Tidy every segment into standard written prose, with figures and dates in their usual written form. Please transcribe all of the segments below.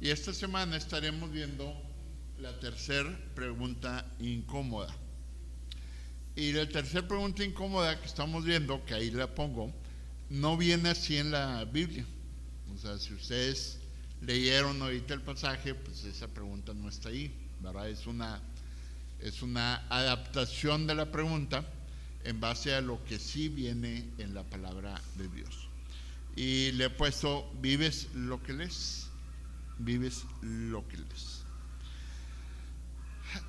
Y esta semana estaremos viendo la tercera pregunta incómoda. Y la tercera pregunta incómoda que estamos viendo, que ahí la pongo, no viene así en la Biblia. O sea, si ustedes leyeron ahorita el pasaje, pues esa pregunta no está ahí, ¿verdad? Es una adaptación de la pregunta en base a lo que sí viene en la palabra de Dios. Y le he puesto, vives lo que lees. Vives lo que lees.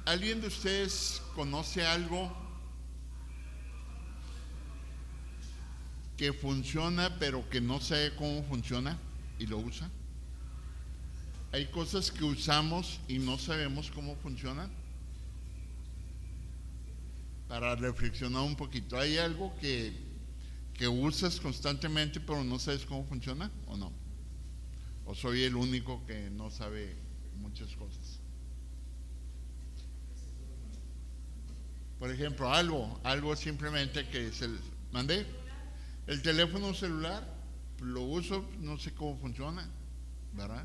¿Alguien de ustedes conoce algo que funciona pero que no sabe cómo funciona y lo usa? Hay cosas que usamos y no sabemos cómo funcionan. Para reflexionar un poquito, ¿hay algo que usas constantemente pero no sabes cómo funciona o no? ¿O soy el único que no sabe muchas cosas? Por ejemplo, algo simplemente que se mandé. El teléfono celular, lo uso, no sé cómo funciona, ¿verdad?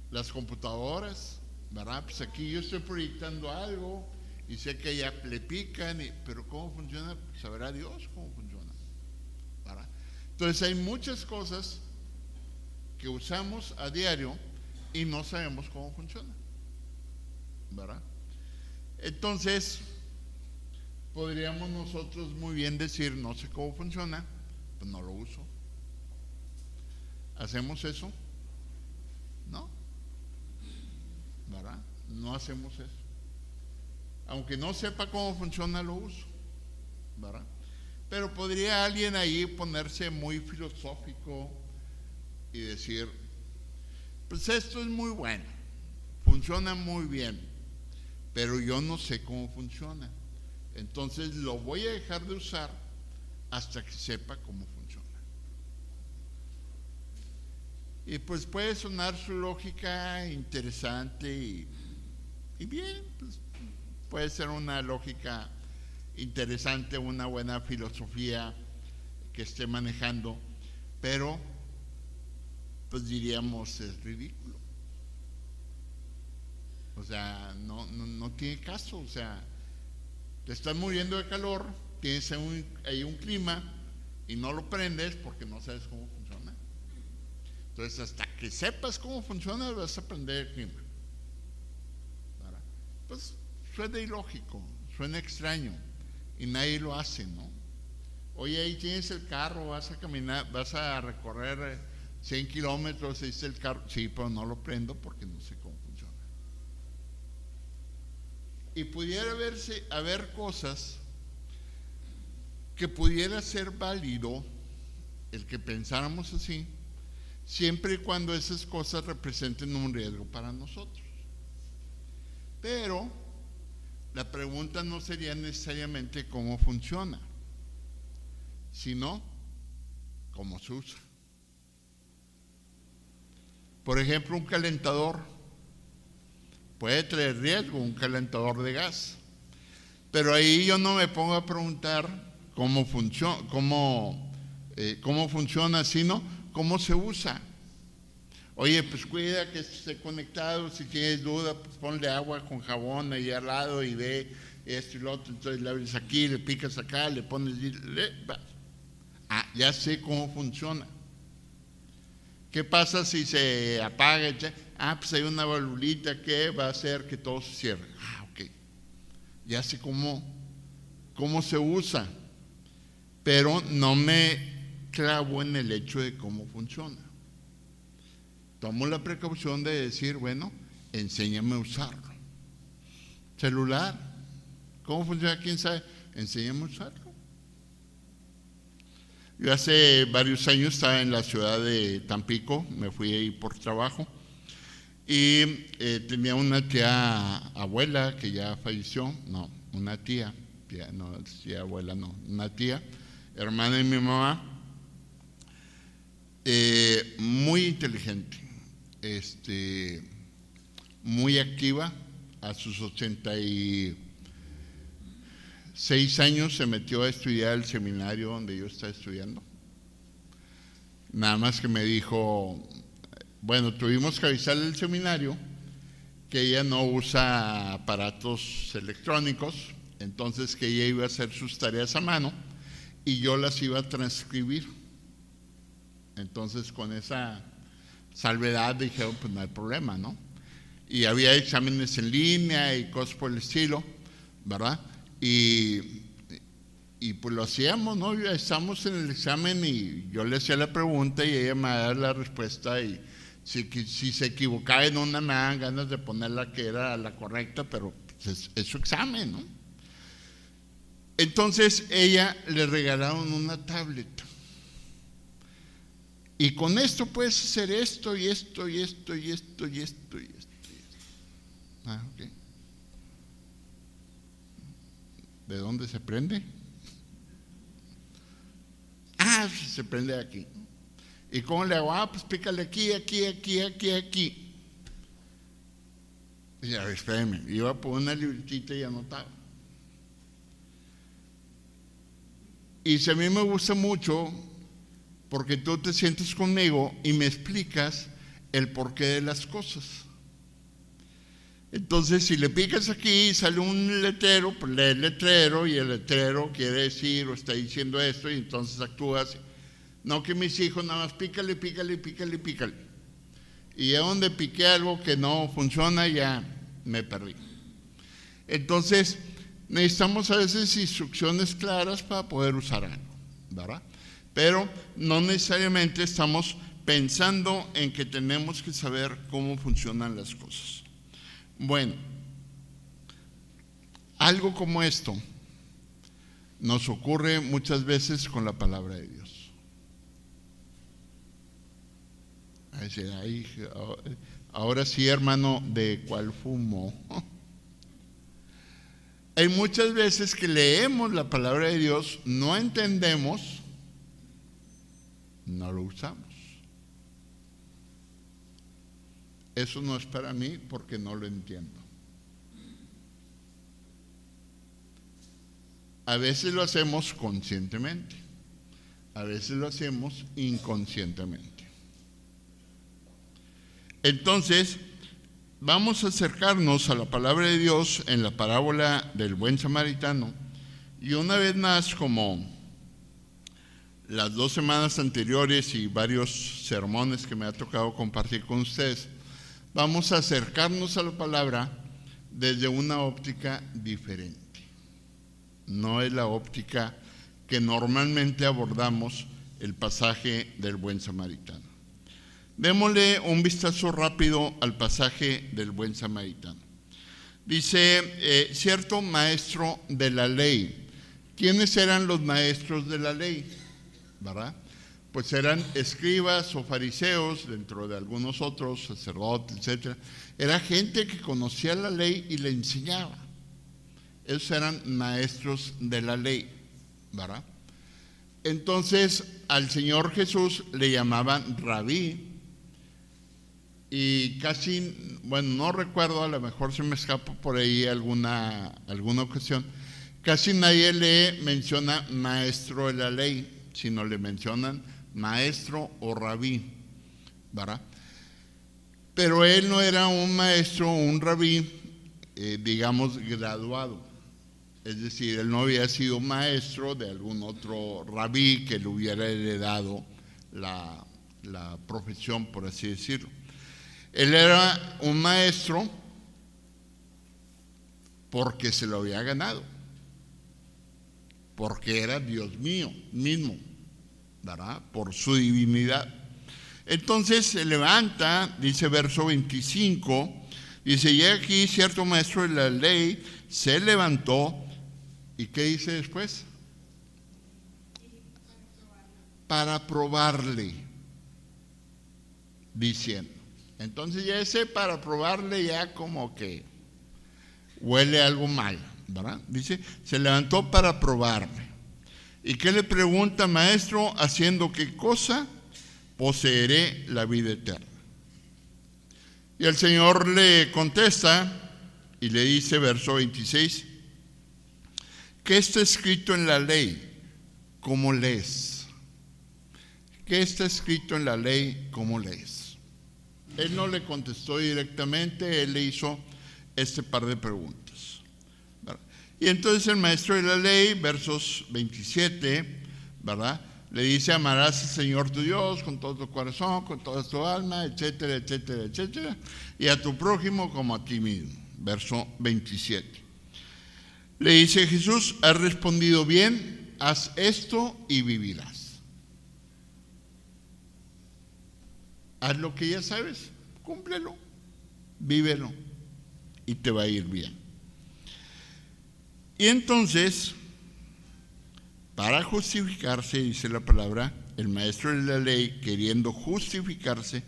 Las computadoras, ¿verdad? Pues aquí yo estoy proyectando algo y sé que ya le pican, pero ¿cómo funciona? Sabrá Dios cómo funciona, ¿verdad? Entonces hay muchas cosas que usamos a diario y no sabemos cómo funciona, ¿verdad? Entonces podríamos nosotros muy bien decir, no sé cómo funciona, pues no lo uso. ¿Hacemos eso? No, ¿verdad? No hacemos eso. Aunque no sepa cómo funciona, lo uso, ¿verdad? Pero podría alguien ahí ponerse muy filosófico y decir, pues esto es muy bueno, funciona muy bien, pero yo no sé cómo funciona. Entonces lo voy a dejar de usar hasta que sepa cómo funciona. Y pues puede sonar su lógica interesante y bien, pues puede ser una lógica interesante, una buena filosofía que esté manejando, pero pues diríamos es ridículo. O sea, no tiene caso. O sea, te estás muriendo de calor, tienes ahí un clima y no lo prendes porque no sabes cómo funciona. Entonces, hasta que sepas cómo funciona, vas a prender el clima. ¿Verdad? Pues suena ilógico, suena extraño y nadie lo hace, ¿no? Oye, ahí tienes el carro, vas a caminar, vas a recorrer 100 kilómetros, ahí está el carro. Sí, pero no lo prendo porque no sé cómo funciona. Y pudiera haber cosas que pudiera ser válido el que pensáramos así, siempre y cuando esas cosas representen un riesgo para nosotros. Pero la pregunta no sería necesariamente cómo funciona, sino cómo se usa. Por ejemplo, un calentador puede traer riesgo, un calentador de gas, pero ahí yo no me pongo a preguntar cómo funciona, sino cómo se usa. Oye, pues cuida que esté conectado, si tienes duda, pues ponle agua con jabón ahí al lado y ve esto y lo otro, entonces le abres aquí, le picas acá, le pones... ya sé cómo funciona. ¿Qué pasa si se apaga? Pues hay una valvulita que va a hacer que todo se cierre. Ok. Ya sé cómo se usa, pero no me clavo en el hecho de cómo funciona. Tomo la precaución de decir, bueno, enséñame a usarlo. Celular, ¿cómo funciona? ¿Quién sabe? Enséñame a usarlo. Yo hace varios años estaba en la ciudad de Tampico, me fui ahí por trabajo y tenía una tía abuela que ya falleció, no, una tía abuela no, una tía, hermana de mi mamá, muy inteligente, muy activa. A sus 86 años se metió a estudiar el seminario donde yo estaba estudiando. Nada más que me dijo, bueno, tuvimos que avisarle al seminario que ella no usa aparatos electrónicos, entonces que ella iba a hacer sus tareas a mano y yo las iba a transcribir. Entonces con esa salvedad dijeron, pues no hay problema, ¿no? Y había exámenes en línea y cosas por el estilo, ¿verdad? Y pues lo hacíamos, ¿no? Ya estamos en el examen y yo le hacía la pregunta y ella me daba la respuesta, y si se equivocaba en una me daban ganas de poner la que era la correcta, pero pues es su examen, ¿no? Entonces ella le regalaron una tablet. Y con esto puedes hacer esto y esto y esto y esto y esto y esto. Ah, ok. ¿De dónde se prende? Ah, se prende aquí. ¿Y cómo le hago? Ah, pues pícale aquí, aquí, aquí, aquí, aquí. Y ya, espérame, iba a poner una libretita y anotaba. Y si a mí me gusta mucho, porque tú te sientes conmigo y me explicas el porqué de las cosas. Entonces, si le picas aquí y sale un letrero, pues lee el letrero y el letrero quiere decir o está diciendo esto, y entonces actúas. No que mis hijos nada más pícale, pícale, pícale, pícale. Y ya donde piqué algo que no funciona, ya me perdí. Entonces, necesitamos a veces instrucciones claras para poder usar algo, ¿verdad? Pero no necesariamente estamos pensando en que tenemos que saber cómo funcionan las cosas. Bueno, algo como esto nos ocurre muchas veces con la palabra de Dios. Ay, ahora sí, hermano, ¿de cuál fumo? Hay muchas veces que leemos la palabra de Dios, no entendemos, no lo usamos. Eso no es para mí porque no lo entiendo. A veces lo hacemos conscientemente, a veces lo hacemos inconscientemente. Entonces, vamos a acercarnos a la palabra de Dios en la parábola del buen samaritano, y una vez más, como las 2 semanas anteriores y varios sermones que me ha tocado compartir con ustedes, vamos a acercarnos a la palabra desde una óptica diferente. No es la óptica que normalmente abordamos el pasaje del buen samaritano. Démosle un vistazo rápido al pasaje del buen samaritano. Dice, cierto maestro de la ley. ¿Quiénes eran los maestros de la ley? ¿Verdad? Pues eran escribas o fariseos, dentro de algunos otros, sacerdotes, etc. Era gente que conocía la ley y le enseñaba. Esos eran maestros de la ley, ¿verdad? Entonces, al Señor Jesús le llamaban rabí, y casi, bueno, no recuerdo, a lo mejor se me escapa por ahí alguna ocasión, casi nadie le menciona maestro de la ley, sino le mencionan maestro o rabí, ¿verdad? Pero él no era un maestro o un rabí, digamos, graduado. Es decir, él no había sido maestro de algún otro rabí que le hubiera heredado la profesión, por así decirlo. Él era un maestro porque se lo había ganado, porque era Dios mío mismo, ¿verdad? Por su divinidad. Entonces se levanta, dice verso 25, dice, y aquí cierto maestro de la ley se levantó, ¿y qué dice después? Para probarle, diciendo. Entonces ya ese para probarle ya como que huele algo mal, ¿verdad? Dice, se levantó para probarme. ¿Y qué le pregunta, maestro? ¿Haciendo qué cosa? Poseeré la vida eterna. Y el Señor le contesta y le dice, verso 26, ¿qué está escrito en la ley? ¿Cómo lees? ¿Qué está escrito en la ley? ¿Cómo lees? Él no le contestó directamente, él le hizo este par de preguntas, ¿verdad? Y entonces el maestro de la ley, versos 27, ¿verdad?, le dice: amarás al Señor tu Dios con todo tu corazón, con toda tu alma, etcétera, etcétera, etcétera, y a tu prójimo como a ti mismo. Verso 27. Le dice Jesús: has respondido bien, haz esto y vivirás. Haz lo que ya sabes, cúmplelo, vívelo y te va a ir bien. Y entonces, para justificarse, dice la palabra, el maestro de la ley, queriendo justificarse,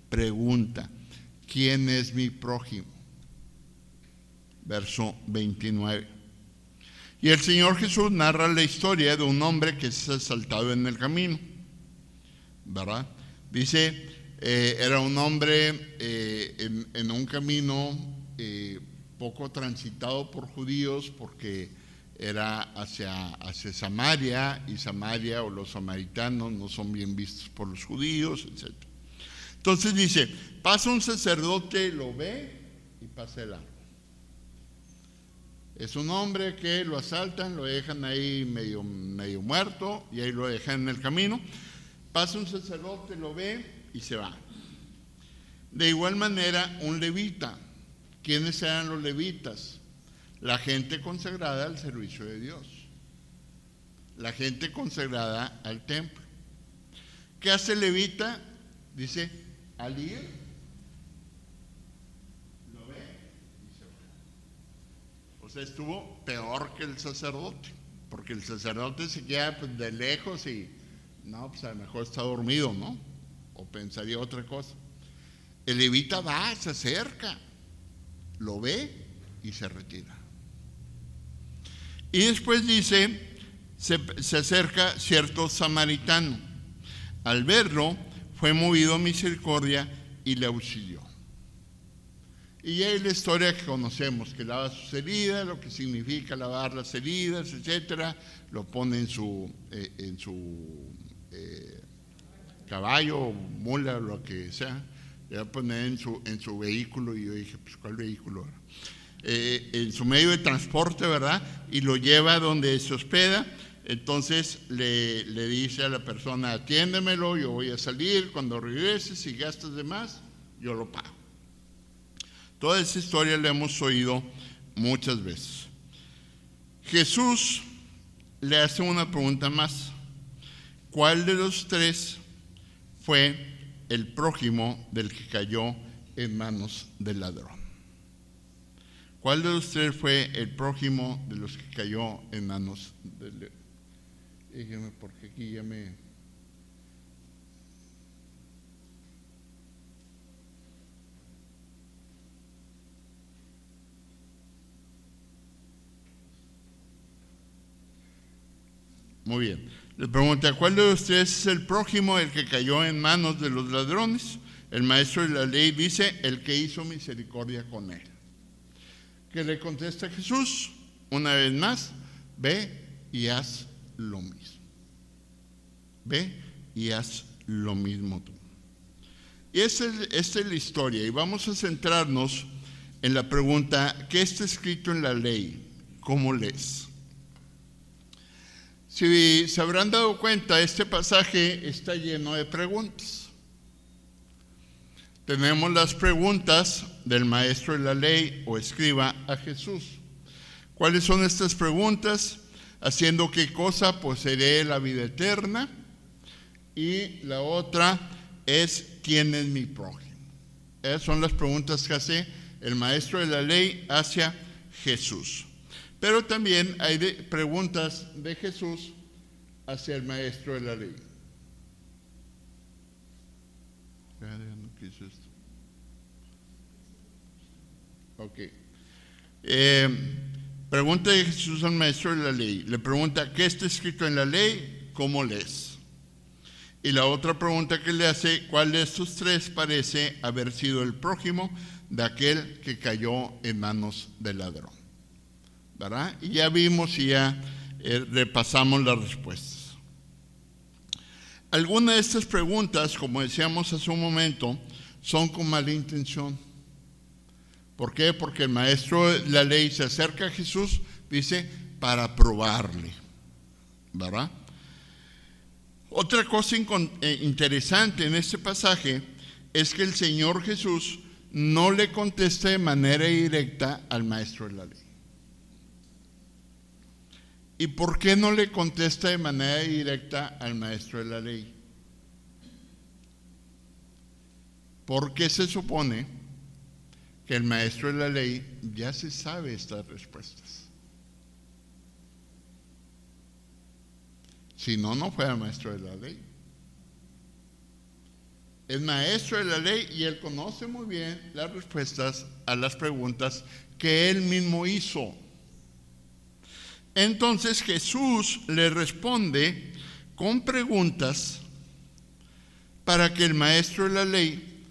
pregunta: ¿quién es mi prójimo? Verso 29. Y el Señor Jesús narra la historia de un hombre que se ha saltado en el camino, ¿verdad? Dice, era un hombre en un camino poco transitado por judíos, porque era hacia Samaria, y Samaria o los samaritanos no son bien vistos por los judíos, etc. Entonces dice, pasa un sacerdote, lo ve y pasa el largo. Es un hombre que lo asaltan, lo dejan ahí medio muerto, y ahí lo dejan en el camino. Pasa un sacerdote, lo ve y se va. De igual manera, un levita. ¿Quiénes eran los levitas? La gente consagrada al servicio de Dios, la gente consagrada al templo. ¿Qué hace el levita? Dice, al ir, lo ve y se va. O sea, estuvo peor que el sacerdote, porque el sacerdote se queda pues de lejos y no, pues a lo mejor está dormido, ¿no? O pensaría otra cosa. El levita va, se acerca, lo ve y se retira. Y después dice, se acerca cierto samaritano. Al verlo, fue movido a misericordia y le auxilió. Y hay la historia que conocemos, que lava sus heridas, lo que significa lavar las heridas, etcétera. Lo pone en su caballo, mula, lo que sea. Le va a poner en su vehículo, y yo dije, pues, ¿cuál vehículo? En su medio de transporte, ¿verdad? Y lo lleva donde se hospeda. Entonces le dice a la persona, atiéndemelo, yo voy a salir, cuando regreses, si gastas de más, yo lo pago. Toda esa historia la hemos oído muchas veces. Jesús le hace una pregunta más. ¿Cuál de los tres fue el prójimo del que cayó en manos del ladrón? ¿Cuál de los tres fue el prójimo de los que cayó en manos del ladrón? Dígame, porque aquí ya me... Muy bien. Le pregunta, ¿cuál de los tres es el prójimo el que cayó en manos de los ladrones? El maestro de la ley dice, el que hizo misericordia con él. ¿Qué le contesta Jesús? Una vez más, ve y haz lo mismo. Ve y haz lo mismo tú. Y esta es la historia, y vamos a centrarnos en la pregunta, ¿qué está escrito en la ley? ¿Cómo lees? Si se habrán dado cuenta, este pasaje está lleno de preguntas. Tenemos las preguntas del maestro de la ley o escriba a Jesús. ¿Cuáles son estas preguntas? ¿Haciendo qué cosa poseeré la vida eterna? Y la otra es, ¿quién es mi prójimo? Esas son las preguntas que hace el maestro de la ley hacia Jesús. Pero también hay preguntas de Jesús hacia el maestro de la ley. ¿Qué es esto? Ok. Pregunta de Jesús al maestro de la ley. Le pregunta, ¿qué está escrito en la ley? ¿Cómo lees? Y la otra pregunta que le hace, ¿cuál de estos tres parece haber sido el prójimo de aquel que cayó en manos del ladrón? ¿Verdad? Y ya vimos y ya repasamos las respuestas. Algunas de estas preguntas, como decíamos hace un momento, son con mala intención. ¿Por qué? Porque el maestro de la ley se acerca a Jesús, dice, para probarle, ¿verdad? Otra cosa interesante en este pasaje es que el Señor Jesús no le contesta de manera directa al maestro de la ley. ¿Y por qué no le contesta de manera directa al maestro de la ley? Porque se supone que el maestro de la ley ya se sabe estas respuestas. Si no, no fuera maestro de la ley. Es maestro de la ley y él conoce muy bien las respuestas a las preguntas que él mismo hizo. Entonces Jesús le responde con preguntas para que el maestro de la ley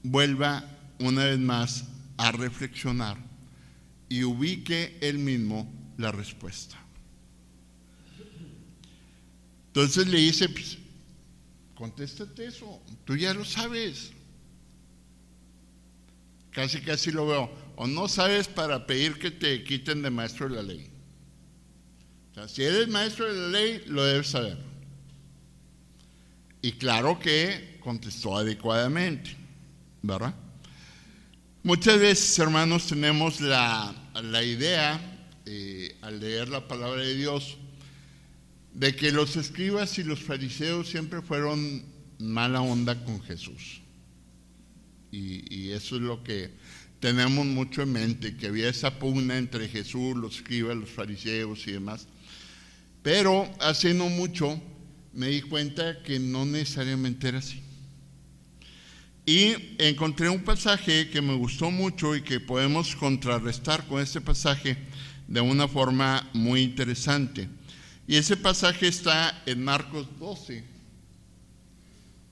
vuelva una vez más a reflexionar y ubique él mismo la respuesta. Entonces le dice, pues, contéstate eso, tú ya lo sabes. Casi lo veo. O no sabes para pedir que te quiten de maestro de la ley. O sea, si eres maestro de la ley, lo debes saber. Y claro que contestó adecuadamente, ¿verdad? Muchas veces, hermanos, tenemos la idea, al leer la palabra de Dios, de que los escribas y los fariseos siempre fueron mala onda con Jesús. Y eso es lo que tenemos mucho en mente, que había esa pugna entre Jesús, los escribas, los fariseos y demás. Pero hace no mucho me di cuenta que no necesariamente era así. Y encontré un pasaje que me gustó mucho y que podemos contrarrestar con este pasaje de una forma muy interesante. Y ese pasaje está en Marcos 12,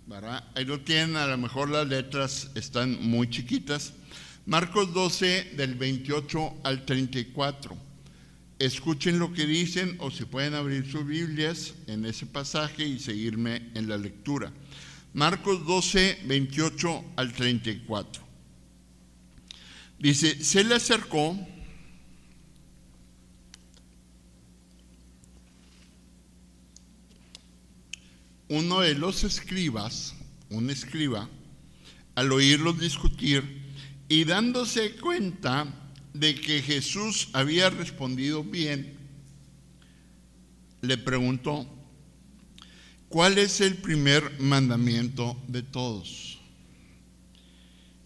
¿verdad? Ahí lo tienen, a lo mejor las letras están muy chiquitas. Marcos 12, del 28 al 34. Escuchen lo que dicen, o si pueden abrir sus Biblias en ese pasaje y seguirme en la lectura. Marcos 12, 28 al 34. Dice, se le acercó uno de los escribas, un escriba, al oírlos discutir y dándose cuenta de que Jesús había respondido bien, le preguntó, ¿cuál es el primer mandamiento de todos?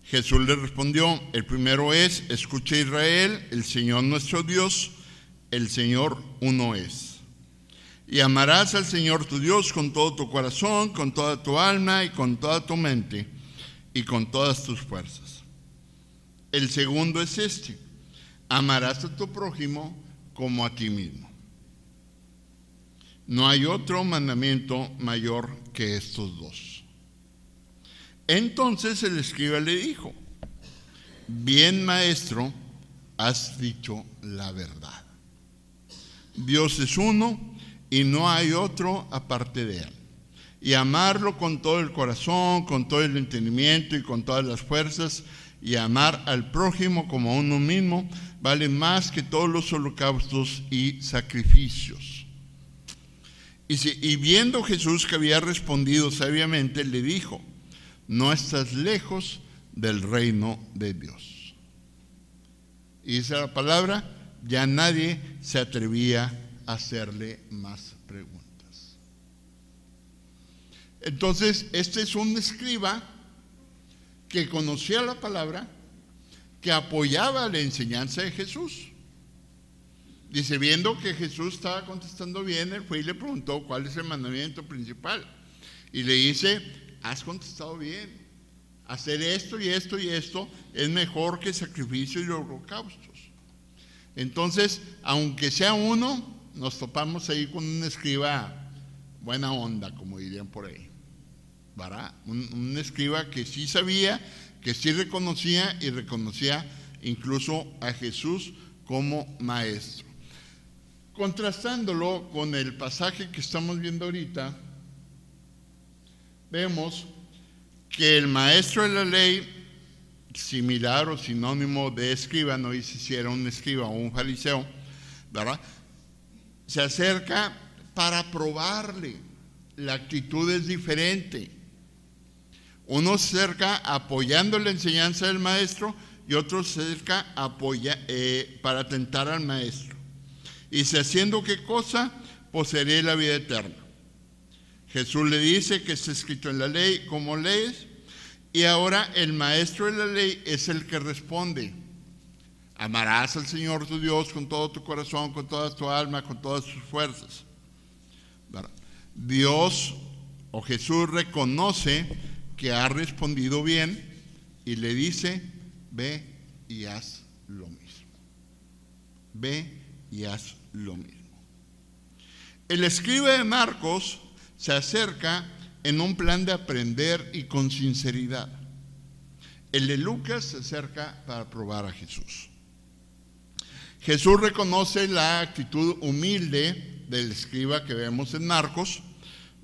Jesús le respondió, el primero es, escucha Israel, el Señor nuestro Dios, el Señor uno es. Y amarás al Señor tu Dios con todo tu corazón, con toda tu alma y con toda tu mente y con todas tus fuerzas. El segundo es este, amarás a tu prójimo como a ti mismo. No hay otro mandamiento mayor que estos dos. Entonces el escriba le dijo, bien maestro, has dicho la verdad. Dios es uno y no hay otro aparte de él. Y amarlo con todo el corazón, con todo el entendimiento y con todas las fuerzas, y amar al prójimo como a uno mismo, vale más que todos los holocaustos y sacrificios. Y viendo Jesús que había respondido sabiamente, le dijo, no estás lejos del reino de Dios. Y dice la palabra, ya nadie se atrevía a hacerle más preguntas. Entonces, este es un escriba que conocía la palabra, que apoyaba la enseñanza de Jesús. Dice, viendo que Jesús estaba contestando bien, él fue y le preguntó cuál es el mandamiento principal. Y le dice, has contestado bien. Hacer esto y esto y esto es mejor que sacrificios y holocaustos. Entonces, aunque sea uno, nos topamos ahí con un escriba buena onda, como dirían por ahí, ¿verdad? Un escriba que sí sabía, que sí reconocía y reconocía incluso a Jesús como maestro. Contrastándolo con el pasaje que estamos viendo ahorita, vemos que el maestro de la ley, similar o sinónimo de escriba, no dice si era un escriba o un fariseo, ¿verdad?, se acerca para probarle. La actitud es diferente. Uno se acerca apoyando la enseñanza del maestro y otro se acerca para tentar al maestro. Y si haciendo qué cosa, poseeré la vida eterna. Jesús le dice que está escrito en la ley, ¿cómo lees? Y ahora el maestro de la ley es el que responde: amarás al Señor tu Dios con todo tu corazón, con toda tu alma, con todas tus fuerzas. Dios o Jesús reconoce que ha respondido bien y le dice: ve y haz lo mismo. Ve y haz lo mismo. El escriba de Marcos se acerca en un plan de aprender y con sinceridad. El de Lucas se acerca para probar a Jesús. Jesús reconoce la actitud humilde del escriba que vemos en Marcos,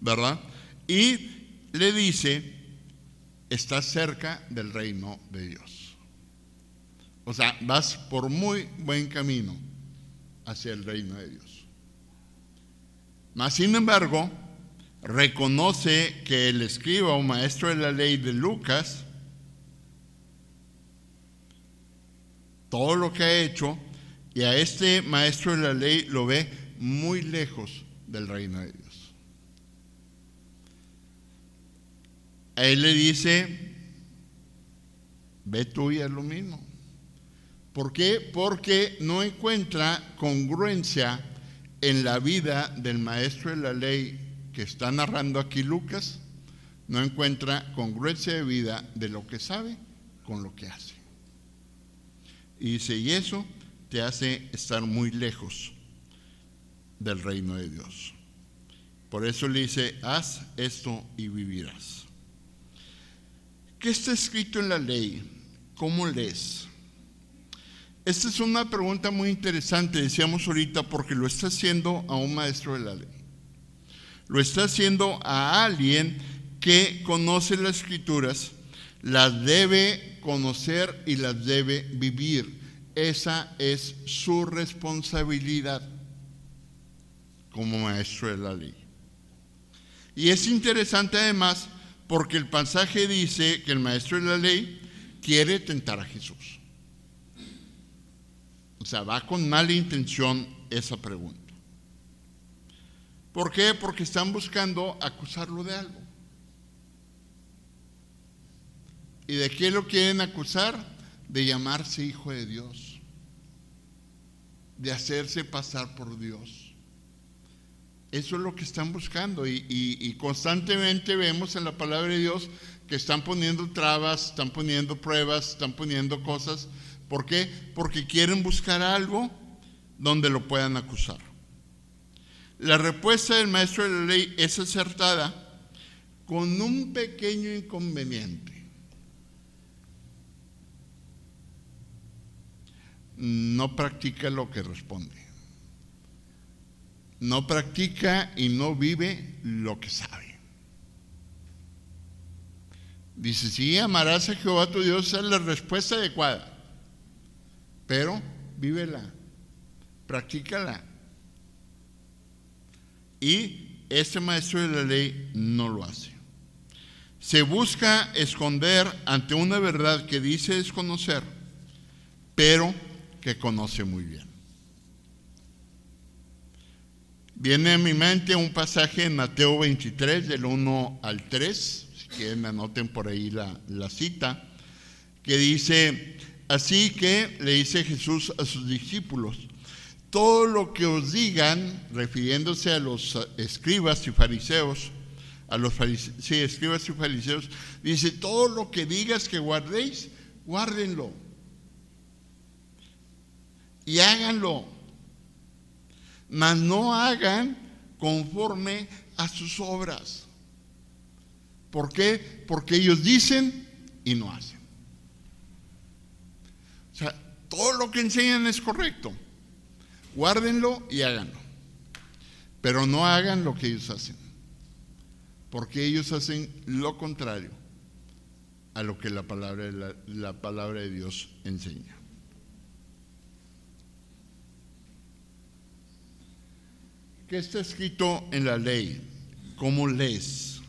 ¿verdad? Y le dice: estás cerca del reino de Dios. O sea, vas por muy buen camino hacia el reino de Dios. Mas, sin embargo, reconoce que el escriba o maestro de la ley de Lucas, todo lo que ha hecho, y a este maestro de la ley lo ve muy lejos del reino de Dios. A él le dice: ve tú y haz lo mismo. ¿Por qué? Porque no encuentra congruencia en la vida del maestro de la ley que está narrando aquí Lucas. No encuentra congruencia de vida de lo que sabe con lo que hace. Y dice: y eso te hace estar muy lejos del reino de Dios. Por eso le dice: haz esto y vivirás. ¿Qué está escrito en la ley? ¿Cómo lees? Esta es una pregunta muy interesante, decíamos ahorita, porque lo está haciendo a un maestro de la ley. Lo está haciendo a alguien que conoce las escrituras, las debe conocer y las debe vivir. Esa es su responsabilidad como maestro de la ley. Y es interesante además porque el pasaje dice que el maestro de la ley quiere tentar a Jesús. O sea, va con mala intención esa pregunta. ¿Por qué? Porque están buscando acusarlo de algo. ¿Y de qué lo quieren acusar? De llamarse hijo de Dios, de hacerse pasar por Dios. Eso es lo que están buscando y constantemente vemos en la palabra de Dios que están poniendo trabas, están poniendo pruebas, están poniendo cosas. ¿Por qué? Porque quieren buscar algo donde lo puedan acusar. La respuesta del maestro de la ley es acertada con un pequeño inconveniente. No practica lo que responde. No practica y no vive lo que sabe. Dice: sí, amarás a Jehová tu Dios, es la respuesta adecuada, pero vívela, practícala. Y este maestro de la ley no lo hace. Se busca esconder ante una verdad que dice desconocer, pero que conoce muy bien. Viene a mi mente un pasaje en Mateo 23, del 1 al 3, si quieren anoten por ahí la cita, que dice: así que le dice Jesús a sus discípulos: todo lo que os digan, refiriéndose a los escribas y fariseos, escribas y fariseos, dice: todo lo que digas que guardéis, guárdenlo y háganlo, mas no hagan conforme a sus obras. ¿Por qué? Porque ellos dicen y no hacen. O sea, todo lo que enseñan es correcto. Guárdenlo y háganlo, pero no hagan lo que ellos hacen, porque ellos hacen lo contrario a lo que la palabra de Dios enseña. ¿Qué está escrito en la ley? ¿Cómo lees?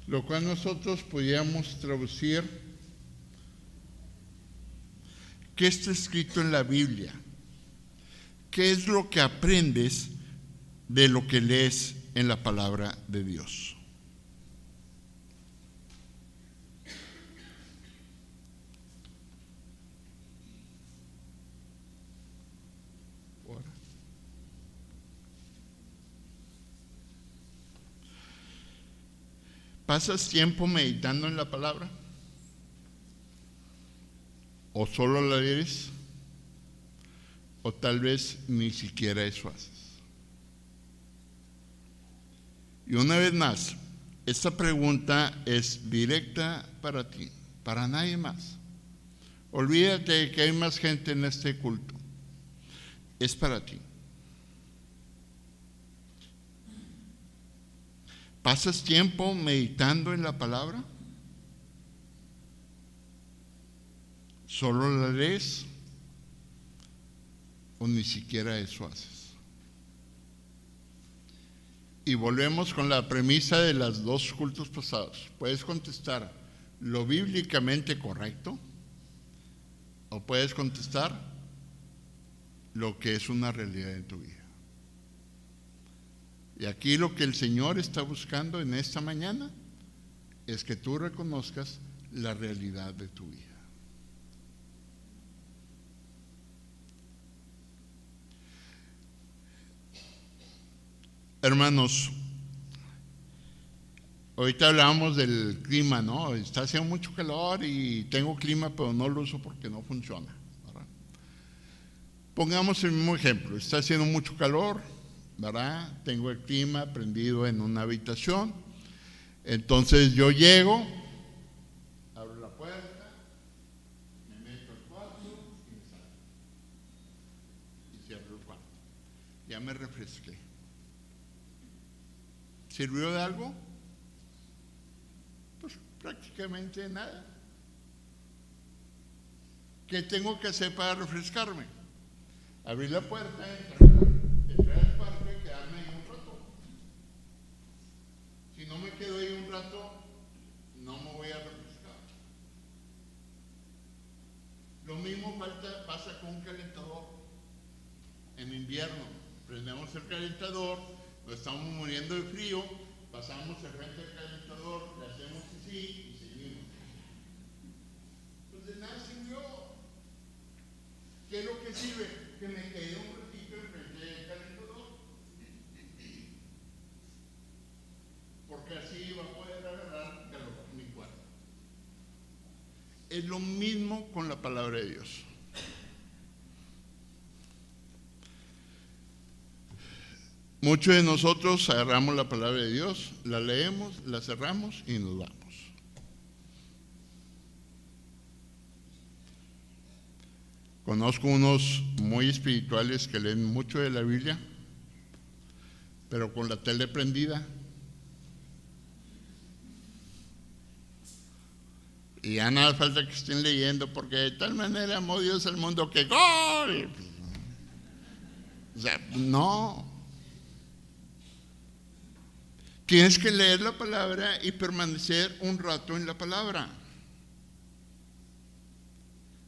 Lo cual nosotros podríamos traducir: ¿qué está escrito en la Biblia? ¿Qué es lo que aprendes de lo que lees en la palabra de Dios? ¿Pasas tiempo meditando en la palabra? ¿O solo la lees? ¿O tal vez ni siquiera eso haces? Y una vez más, esta pregunta es directa para ti, para nadie más. Olvídate de que hay más gente en este culto. Es para ti. ¿Pasas tiempo meditando en la palabra? ¿Solo la lees? ¿O ni siquiera eso haces? Y volvemos con la premisa de los dos cultos pasados. Puedes contestar lo bíblicamente correcto, o puedes contestar lo que es una realidad en tu vida. Y aquí lo que el Señor está buscando en esta mañana es que tú reconozcas la realidad de tu vida. Hermanos, ahorita hablábamos del clima, ¿no? Está haciendo mucho calor y tengo clima, pero no lo uso porque no funciona, ¿verdad? Pongamos el mismo ejemplo. Está haciendo mucho calor, ¿verdad? Tengo el clima prendido en una habitación. Entonces yo llego, abro la puerta, me meto al cuarto y me salgo. Y cierro el cuarto. Ya me refresqué. ¿Sirvió de algo? Pues prácticamente nada. ¿Qué tengo que hacer para refrescarme? Abrir la puerta, entrar al cuarto y quedarme ahí un rato. Si no me quedo ahí un rato, no me voy a refrescar. Lo mismo pasa con un calentador. En invierno, prendemos el calentador, nos estamos muriendo de frío, pasamos el frente del calentador, le hacemos así y seguimos. Pues de nada sirvió. ¿Qué es lo que sirve? Que me quede un ratito enfrente del calentador. Porque así va a poder agarrar calor en mi cuerpo. Es lo mismo con la palabra de Dios. Muchos de nosotros agarramos la palabra de Dios, la leemos, la cerramos y nos vamos. Conozco unos muy espirituales que leen mucho de la Biblia, pero con la tele prendida. Y ya nada falta que estén leyendo, porque de tal manera amó Dios al mundo que ¡gol! O sea, no. Tienes que leer la palabra y permanecer un rato en la palabra.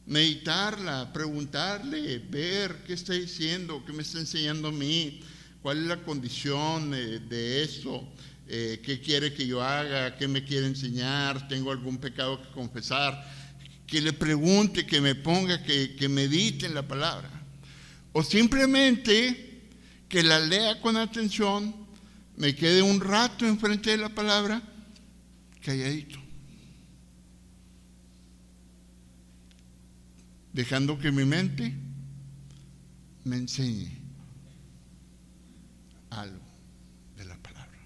Meditarla, preguntarle, ver qué está diciendo, qué me está enseñando a mí, cuál es la condición de esto, qué quiere que yo haga, qué me quiere enseñar, tengo algún pecado que confesar, que le pregunte, que me ponga, que medite en la palabra. O simplemente que la lea con atención, me quede un rato enfrente de la palabra, calladito, dejando que mi mente me enseñe algo de la palabra.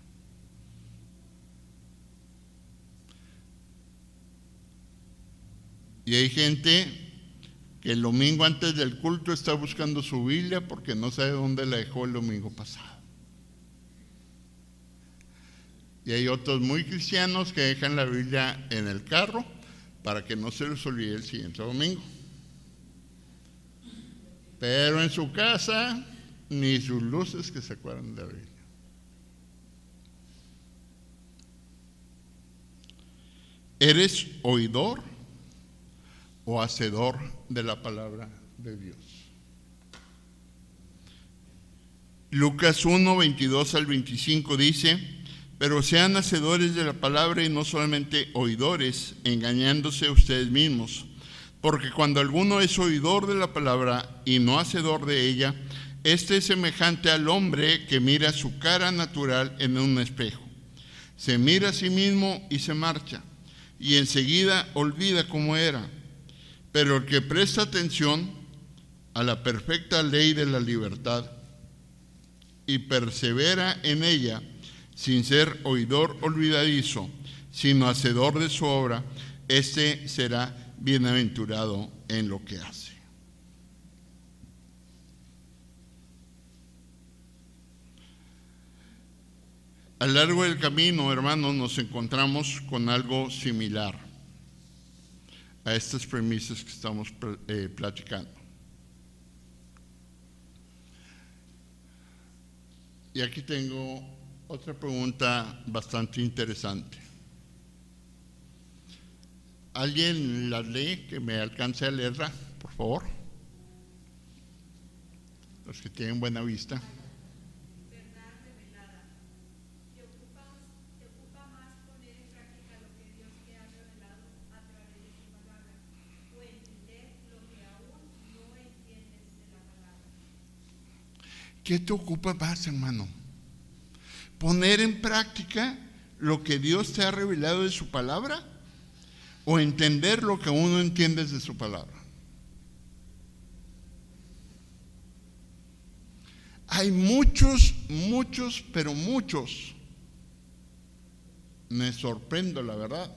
Y hay gente que el domingo antes del culto está buscando su Biblia porque no sabe dónde la dejó el domingo pasado. Y hay otros muy cristianos que dejan la Biblia en el carro para que no se les olvide el siguiente domingo. Pero en su casa, ni sus luces que se acuerdan de la Biblia. ¿Eres oidor o hacedor de la palabra de Dios? Lucas 1, 22 al 25 dice: pero sean hacedores de la palabra y no solamente oidores, engañándose a ustedes mismos. Porque cuando alguno es oidor de la palabra y no hacedor de ella, este es semejante al hombre que mira su cara natural en un espejo. Se mira a sí mismo y se marcha, y enseguida olvida cómo era. Pero el que presta atención a la perfecta ley de la libertad y persevera en ella, sin ser oidor olvidadizo, sino hacedor de su obra, este será bienaventurado en lo que hace. A lo largo del camino, hermanos, nos encontramos con algo similar a estas premisas que estamos platicando. Y aquí tengo otra pregunta bastante interesante. ¿Alguien la lee? Que me alcance a leerla, por favor. Los que tienen buena vista. ¿Qué te ocupa más, hermano? ¿Poner en práctica lo que Dios te ha revelado de su palabra? ¿O entender lo que uno entiende de su palabra? Hay muchos, pero muchos, me sorprendo, la verdad,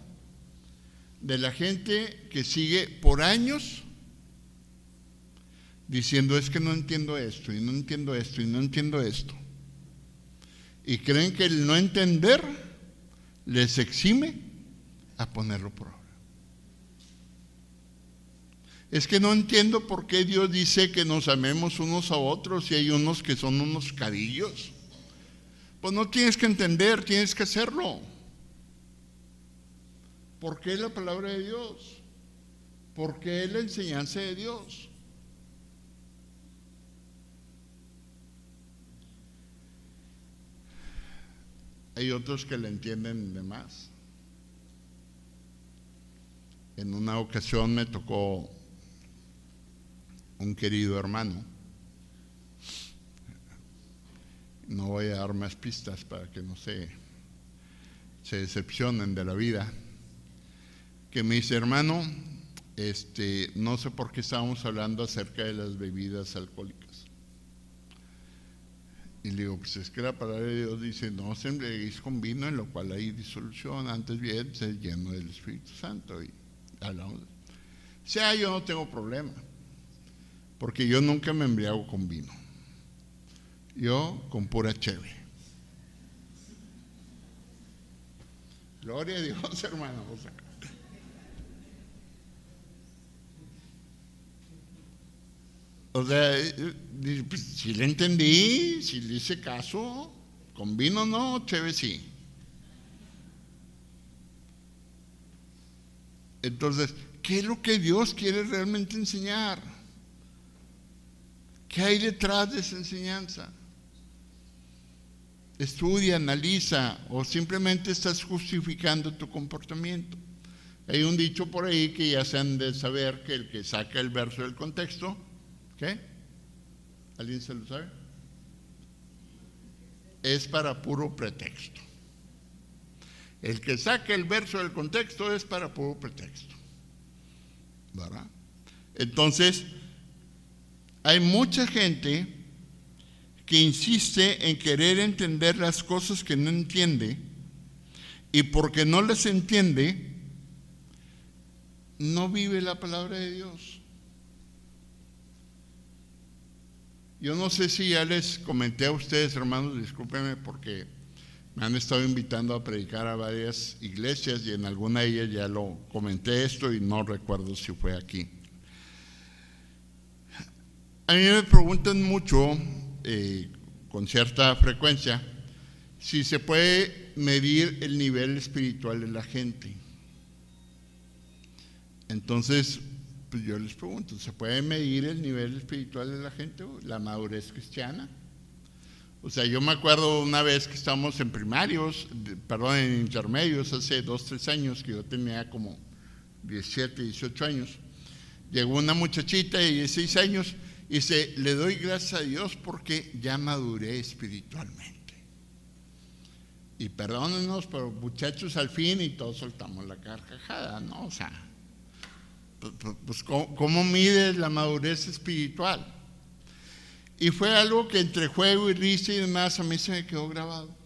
de la gente que sigue por años diciendo: es que no entiendo esto, y no entiendo esto, y no entiendo esto. Y creen que el no entender les exime a ponerlo por obra. Es que no entiendo por qué Dios dice que nos amemos unos a otros y hay unos que son unos cadillos. Pues no tienes que entender, tienes que hacerlo. ¿Por qué la palabra de Dios? ¿Por qué la enseñanza de Dios? Hay otros que la entienden de más. En una ocasión me tocó un querido hermano, no voy a dar más pistas para que no se decepcionen de la vida, que me dice: hermano, no sé por qué estábamos hablando acerca de las bebidas alcohólicas. Y le digo: pues es que la palabra de Dios dice: no os embriaguéis con vino, en lo cual hay disolución, antes bien sed lleno del Espíritu Santo. Y hablamos. Yo no tengo problema, porque yo nunca me embriago con vino, yo con pura cheve. Gloria a Dios, hermano. O sea, pues, si le entendí, si le hice caso, con vino no, cheve sí. Entonces, ¿qué es lo que Dios quiere realmente enseñar? ¿Qué hay detrás de esa enseñanza? Estudia, analiza, o simplemente estás justificando tu comportamiento. Hay un dicho por ahí que ya se han de saber, que el que saca el verso del contexto, ¿qué? ¿Alguien se lo sabe? Es para puro pretexto. El que saca el verso del contexto es para puro pretexto, ¿verdad? Entonces, hay mucha gente que insiste en querer entender las cosas que no entiende, y porque no las entiende, no vive la palabra de Dios. Yo no sé si ya les comenté a ustedes, hermanos, discúlpenme porque Me han estado invitando a predicar a varias iglesias y en alguna de ellas ya lo comenté esto y no recuerdo si fue aquí. A mí me preguntan mucho, con cierta frecuencia, si se puede medir el nivel espiritual de la gente. Entonces, pues yo les pregunto, ¿se puede medir el nivel espiritual de la gente, la madurez cristiana? O sea, yo me acuerdo una vez que estábamos en en intermedios, hace 2, 3 años, que yo tenía como 17, 18 años. Llegó una muchachita de 16 años y dice, le doy gracias a Dios porque ya maduré espiritualmente. Y perdónenos, pero muchachos, al fin, y todos soltamos la carcajada, ¿no? O sea, pues ¿cómo mides la madurez espiritual? Y fue algo que entre juego y risa y demás a mí se me quedó grabado.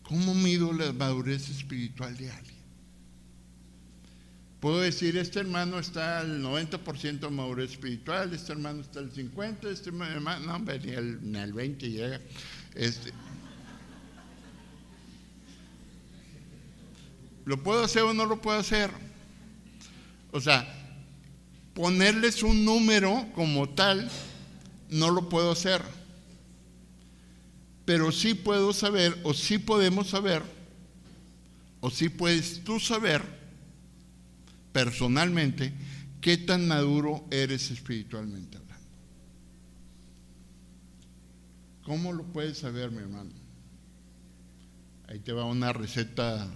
¿Cómo mido la madurez espiritual de alguien? Puedo decir, este hermano está al 90% de madurez espiritual, este hermano está al 50%, este hermano, no, hombre, ni al 20% llega. ¿Lo puedo hacer o no lo puedo hacer? O sea, ponerles un número como tal, no lo puedo hacer, pero sí puedo saber, o sí podemos saber, o sí puedes tú saber personalmente qué tan maduro eres espiritualmente hablando. ¿Cómo lo puedes saber, mi hermano? Ahí te va una receta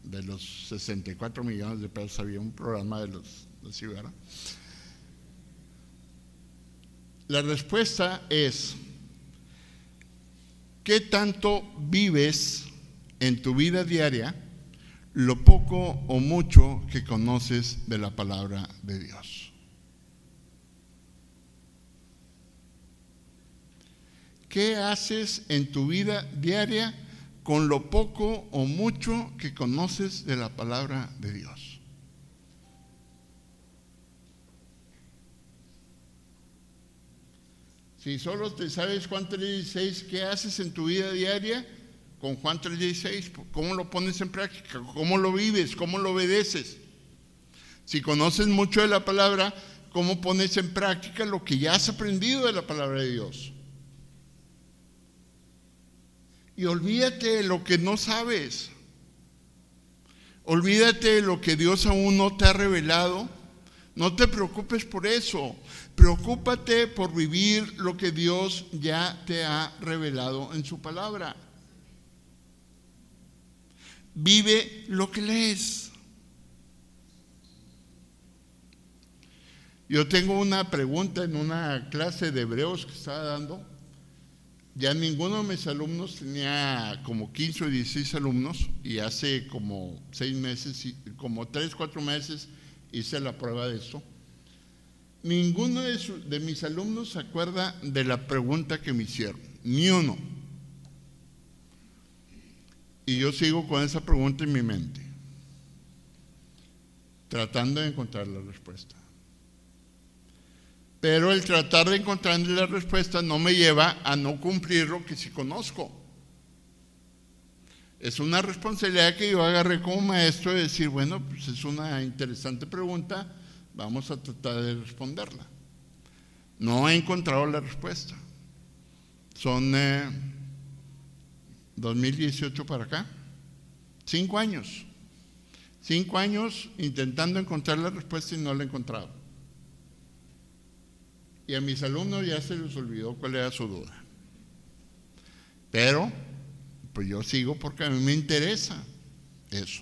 de los 64 millones de pesos. Había un programa de los así, ¿verdad? La respuesta es, ¿qué tanto vives en tu vida diaria lo poco o mucho que conoces de la palabra de Dios? ¿Qué haces en tu vida diaria con lo poco o mucho que conoces de la palabra de Dios? Si solo te sabes Juan 3:16, ¿qué haces en tu vida diaria con Juan 3:16? ¿Cómo lo pones en práctica? ¿Cómo lo vives? ¿Cómo lo obedeces? Si conoces mucho de la palabra, ¿cómo pones en práctica lo que ya has aprendido de la palabra de Dios? Y olvídate de lo que no sabes. Olvídate de lo que Dios aún no te ha revelado. No te preocupes por eso. Preocúpate por vivir lo que Dios ya te ha revelado en su palabra. Vive lo que lees. Yo tengo una pregunta en una clase de hebreos que estaba dando. Ya ninguno de mis alumnos, tenía como 15 o 16 alumnos, y hace como 6 meses, como 3, 4 meses, hice la prueba de eso. Ninguno de mis alumnos se acuerda de la pregunta que me hicieron, ni uno. Y yo sigo con esa pregunta en mi mente, tratando de encontrar la respuesta. Pero el tratar de encontrar la respuesta no me lleva a no cumplir lo que sí conozco. Es una responsabilidad que yo agarré como maestro de decir, bueno, pues es una interesante pregunta, vamos a tratar de responderla. No he encontrado la respuesta. Son 2018 para acá, 5 años. 5 años intentando encontrar la respuesta y no la he encontrado. Y a mis alumnos ya se les olvidó cuál era su duda. Pero, pues yo sigo porque a mí me interesa eso.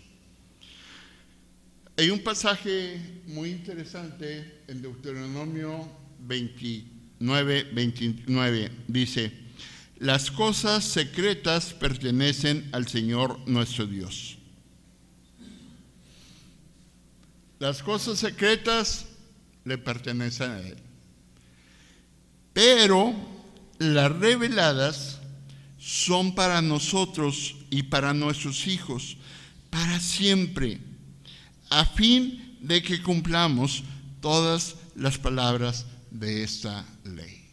Hay un pasaje muy interesante en Deuteronomio 29, dice, las cosas secretas pertenecen al Señor nuestro Dios. Las cosas secretas le pertenecen a Él. Pero las reveladas son para nosotros y para nuestros hijos, para siempre, a fin de que cumplamos todas las palabras de esta ley.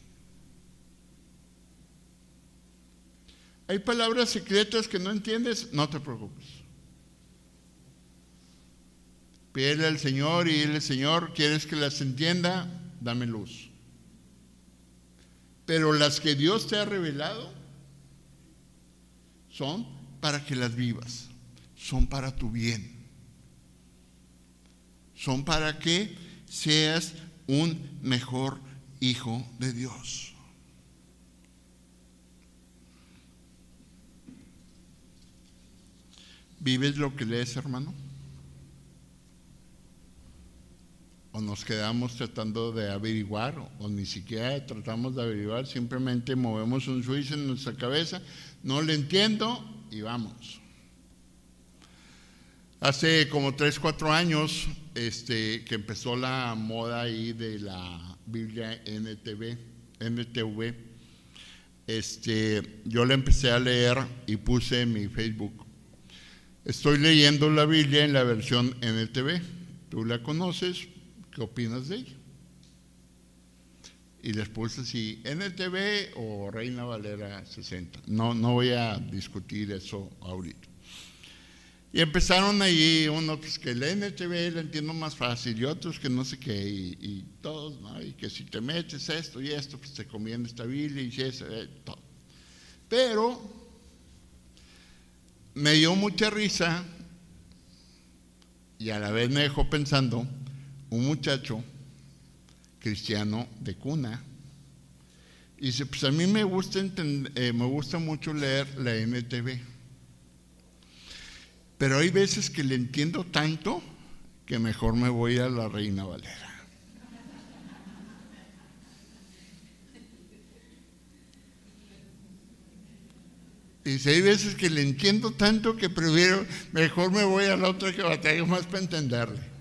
Hay palabras secretas que no entiendes, no te preocupes. Pídele al Señor y dile: Señor, ¿quieres que las entienda? Dame luz. Pero las que Dios te ha revelado son para que las vivas, son para tu bien, son para que seas un mejor hijo de Dios. ¿Vives lo que lees, hermano? ¿O nos quedamos tratando de averiguar, o ni siquiera tratamos de averiguar, simplemente movemos un switch en nuestra cabeza, no le entiendo y vamos? Hace como 3, 4 años que empezó la moda ahí de la Biblia NTV, yo la empecé a leer y puse en mi Facebook: estoy leyendo la Biblia en la versión NTV, ¿tú la conoces? ¿Qué opinas de ella? Y les puse así: NTV o Reina Valera 60. No voy a discutir eso ahorita. Y empezaron ahí unos pues, que el NTV la entiendo más fácil, y otros que no sé qué, y todos, ¿no? Y que si te metes esto y esto, pues te conviene esta Biblia y eso, todo. Pero me dio mucha risa y a la vez me dejó pensando un muchacho cristiano de cuna. Y dice: pues a mí me gusta mucho leer la NTV, pero hay veces que le entiendo tanto que mejor me voy a la Reina Valera. Dice: hay veces que le entiendo tanto que mejor me voy a la otra que batallo más para entenderle.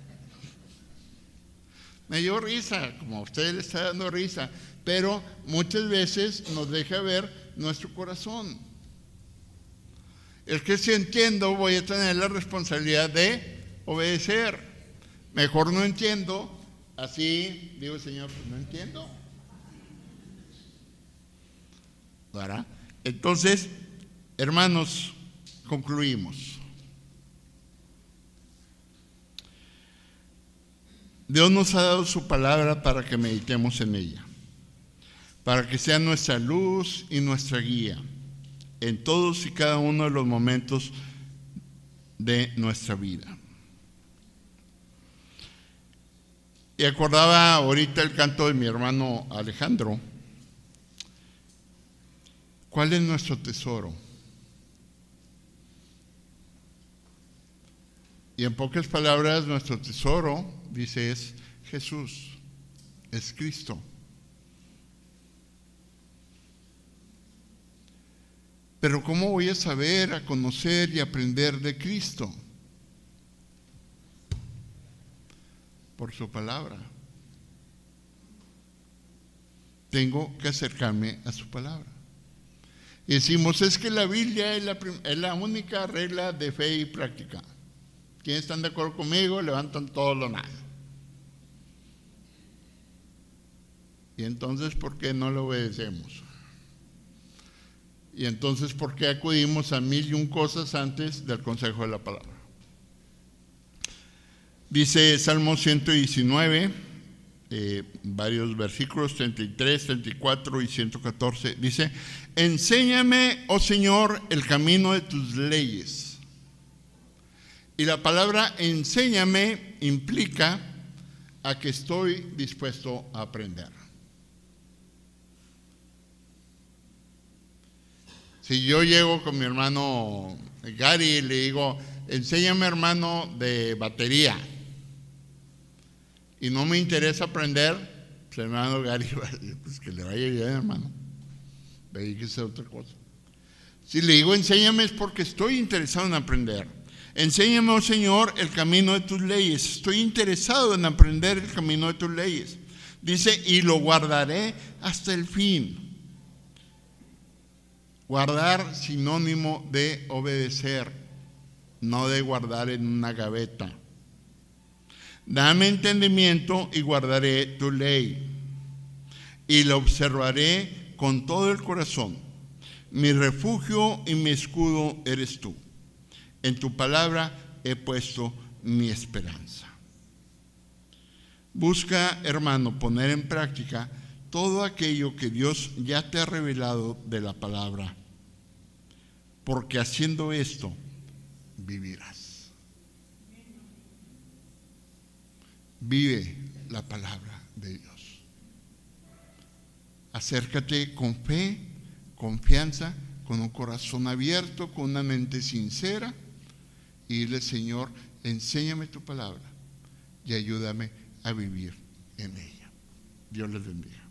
Me dio risa, como a usted le está dando risa, pero muchas veces nos deja ver nuestro corazón. Es que si entiendo, voy a tener la responsabilidad de obedecer. Mejor no entiendo, así digo: Señor, pues no entiendo. ¿Verdad? Entonces, hermanos, concluimos. Dios nos ha dado su palabra para que meditemos en ella, para que sea nuestra luz y nuestra guía en todos y cada uno de los momentos de nuestra vida. Y acordaba ahorita el canto de mi hermano Alejandro. ¿Cuál es nuestro tesoro? Y en pocas palabras, nuestro tesoro, dice, es Jesús, es Cristo. Pero ¿cómo voy a saber, a conocer y aprender de Cristo? Por su palabra. Tengo que acercarme a su palabra. Y decimos: es que la Biblia es la única regla de fe y práctica. ¿Quiénes están de acuerdo conmigo? Levantan todos los manos. Y entonces, ¿por qué no lo obedecemos? Y entonces, ¿por qué acudimos a 1001 cosas antes del consejo de la palabra? Dice Salmo 119, varios versículos, 33, 34 y 114. Dice: enséñame, oh Señor, el camino de tus leyes. Y la palabra enséñame implica a que estoy dispuesto a aprender. Si yo llego con mi hermano Gary y le digo: enséñame, hermano, de batería, y no me interesa aprender, pues hermano Gary va a decir: pues que le vaya bien, hermano, dedíquese a otra cosa. Si le digo enséñame, es porque estoy interesado en aprender. Enséñame, oh Señor, el camino de tus leyes. Estoy interesado en aprender el camino de tus leyes. Dice: y lo guardaré hasta el fin. Guardar, sinónimo de obedecer, no de guardar en una gaveta. Dame entendimiento y guardaré tu ley, y la observaré con todo el corazón. Mi refugio y mi escudo eres tú. En tu palabra he puesto mi esperanza. Busca, hermano, poner en práctica todo aquello que Dios ya te ha revelado de la palabra, porque haciendo esto vivirás. Vive la palabra de Dios. Acércate con fe, confianza, con un corazón abierto, con una mente sincera, y dile: Señor, enséñame tu palabra y ayúdame a vivir en ella. Dios les bendiga.